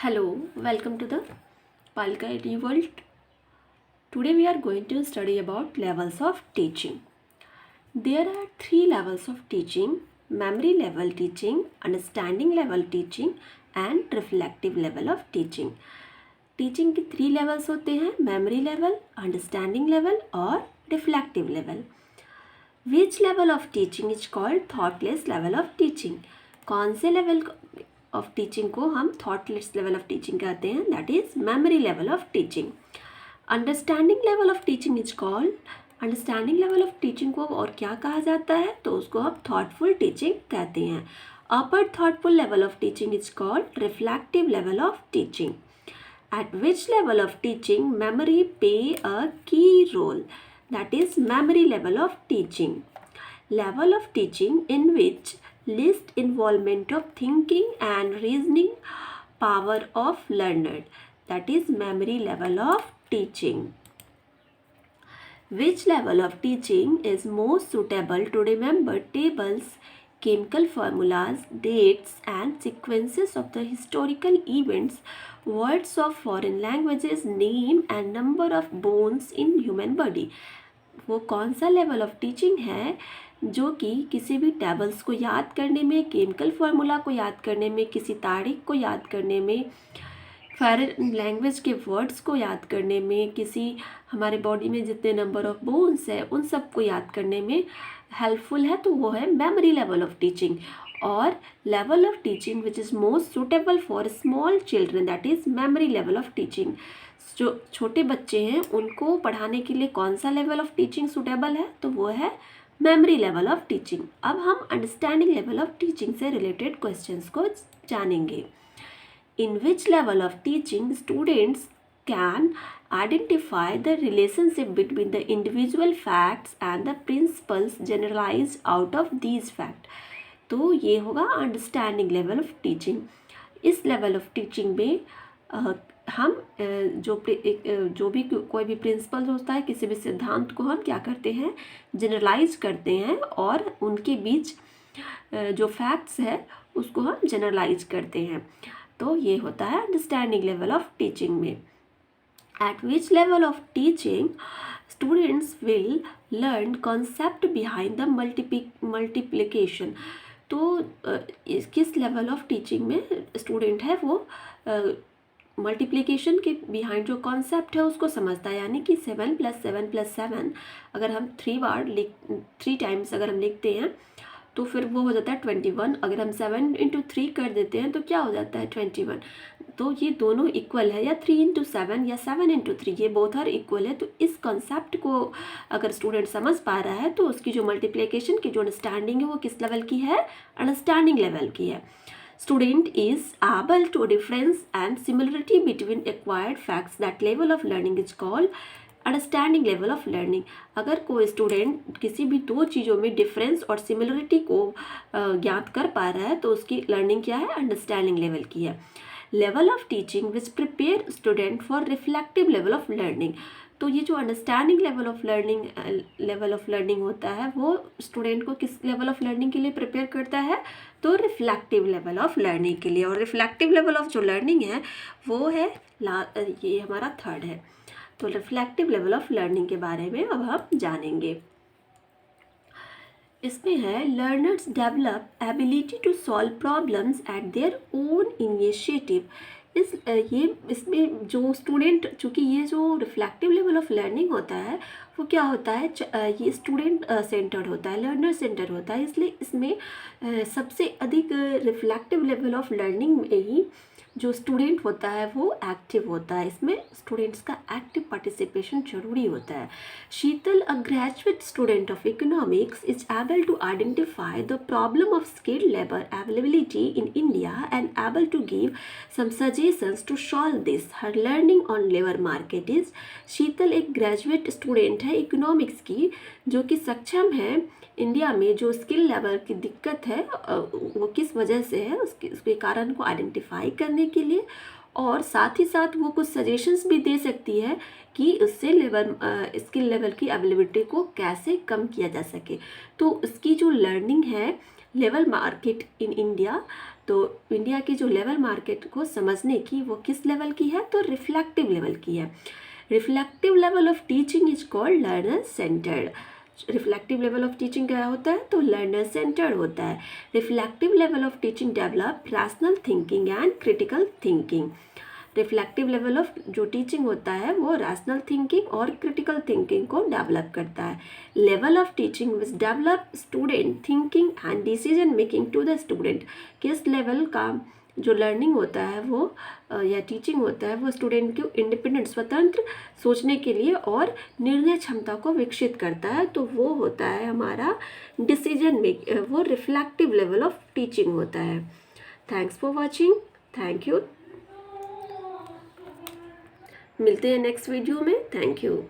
Hello, welcome to the Palka IT World. Today we are going to study about levels of teaching. There are three levels of teaching: memory level teaching, understanding level teaching and reflective level of teaching. Teaching के three levels होते हैं: memory level, understanding level और reflective level. Which level of teaching is called thoughtless level of teaching? कौन से level of teaching को हम thoughtless level of teaching कहते हैं? That is memory level of teaching. Understanding level of teaching is called, understanding level of teaching को और क्या कहा जाता है? तो उसको हम थॉटफुल टीचिंग कहते हैं. Upper thoughtful level of teaching is called reflective level of teaching. At which level of teaching memory play a key role? That is memory level of teaching. Level of teaching in which least involvement of thinking and reasoning power of learner. That is memory level of teaching. Which level of teaching is most suitable to remember tables, chemical formulas, dates and sequences of the historical events, words of foreign languages, name and number of bones in human body? वो कौन सा level of teaching है जो कि किसी भी tables को याद करने में, केमिकल फार्मूला को याद करने में, किसी तारीख को याद करने में, फॉरेन लैंग्वेज के वर्ड्स को याद करने में, किसी हमारे बॉडी में जितने नंबर ऑफ बोन्स है उन सब को याद करने में हेल्पफुल है. तो वो है मेमोरी लेवल ऑफ टीचिंग. और level of teaching which is most suitable for small children, that is memory level of teaching. जो छोटे बच्चे हैं उनको पढ़ाने के लिए कौन सा लेवल ऑफ टीचिंग सुटेबल है? तो वो है मेमोरी लेवल ऑफ टीचिंग. अब हम अंडरस्टैंडिंग लेवल ऑफ टीचिंग से रिलेटेड क्वेश्चंस को जानेंगे. In which level of teaching students can identify the relationship between the individual facts and the principles generalized out of these facts? तो ये होगा understanding level of teaching. इस level of teaching में हम जो भी कोई भी प्रिंसिपल होता है, किसी भी सिद्धांत को हम क्या करते हैं? जनरलाइज करते हैं और उनके बीच जो फैक्ट्स है उसको हम जनरलाइज करते हैं. तो ये होता है अंडरस्टैंडिंग लेवल ऑफ टीचिंग में. Eight which level of teaching students will learn concept behind the multiplication? तो किस लेवल ऑफ टीचिंग में स्टूडेंट है वो मल्टीप्लिकेशन के बिहाइंड जो कॉन्सेप्ट है उसको समझता है. यानी कि 7 + 7 + 7 अगर हम 3 टाइम्स अगर हम लिखते हैं तो फिर वो हो जाता है 21. अगर हम 7 × 3 कर देते हैं तो क्या हो जाता है? 21. तो ये दोनों इक्वल है, या 3 × 7 या 7 × 3, ये बोथ आर इक्वल है. तो इस कॉन्सेप्ट को अगर स्टूडेंट समझ पा रहा है तो उसकी जो मल्टीप्लिकेशन की जो अंडरस्टैंडिंग है वो किस लेवल की है? अंडरस्टैंडिंग लेवल की है. Student is able to difference and similarity between acquired facts. That level of learning is called understanding level of learning. अगर कोई स्टूडेंट किसी भी दो चीज़ों में डिफरेंस और सिमिलरिटी को ज्ञात कर पा रहा है तो उसकी लर्निंग क्या है? अंडरस्टैंडिंग लेवल की है. Level of teaching which prepare student for reflective level of learning. तो ये जो अंडरस्टैंडिंग लेवल ऑफ लर्निंग होता है वो स्टूडेंट को किस लेवल ऑफ लर्निंग के लिए प्रिपेयर करता है? तो रिफ्लेक्टिव लेवल ऑफ लर्निंग के लिए. और रिफ्लेक्टिव लेवल ऑफ जो लर्निंग है वो है ये हमारा थर्ड है. तो रिफ्लेक्टिव लेवल ऑफ लर्निंग के बारे में अब हम जानेंगे. इसमें है learners develop ability to solve problems at their own initiative. इसमें जो स्टूडेंट, चूँकि ये जो रिफ्लेक्टिव लेवल ऑफ लर्निंग होता है वो क्या होता है? ये स्टूडेंट सेंटर्ड होता है, लर्नर सेंटर होता है. इसलिए इसमें सबसे अधिक रिफ्लेक्टिव लेवल ऑफ लर्निंग में ही जो स्टूडेंट होता है वो एक्टिव होता है. इसमें स्टूडेंट्स का एक्टिव पार्टिसिपेशन जरूरी होता है. Sheetal, a graduate student of economics, is able to identify the problem of skilled labour availability in India and able to give some suggestions to solve this. Her learning on labour market is. Sheetal एक graduate student है economics की जो कि सक्षम है India में जो skill level की दिक्कत है वो किस वजह से है उसके कारण को आइडेंटिफाई करने के लिए, और साथ ही साथ वो कुछ सजेशंस भी दे सकती है कि उससे स्किल लेवल की अवेलेबिलिटी को कैसे कम किया जा सके. तो इसकी जो लर्निंग है लेवल मार्केट इन इंडिया, तो इंडिया की जो लेवल मार्केट को समझने की वो किस लेवल की है, तो रिफ्लेक्टिव लेवल की है। Reflective level of teaching is called learner centred. Reflective level of teaching क्या होता है, तो लर्नर सेंटर्ड होता है। Reflective level of teaching develop rational thinking and critical thinking. Reflective level of जो टीचिंग होता है वो रैशनल थिंकिंग और क्रिटिकल थिंकिंग को डेवलप करता है। Level of teaching which develop student thinking and decision making to the student. किस level का जो लर्निंग होता है वो या टीचिंग होता है वो स्टूडेंट को इंडिपेंडेंट स्वतंत्र सोचने के लिए और निर्णय क्षमता को विकसित करता है, तो वो होता है हमारा डिसीजन मेक, वो रिफ्लेक्टिव लेवल ऑफ टीचिंग होता है। Thanks for watching, thank you. मिलते हैं नेक्स्ट वीडियो में। Thank you.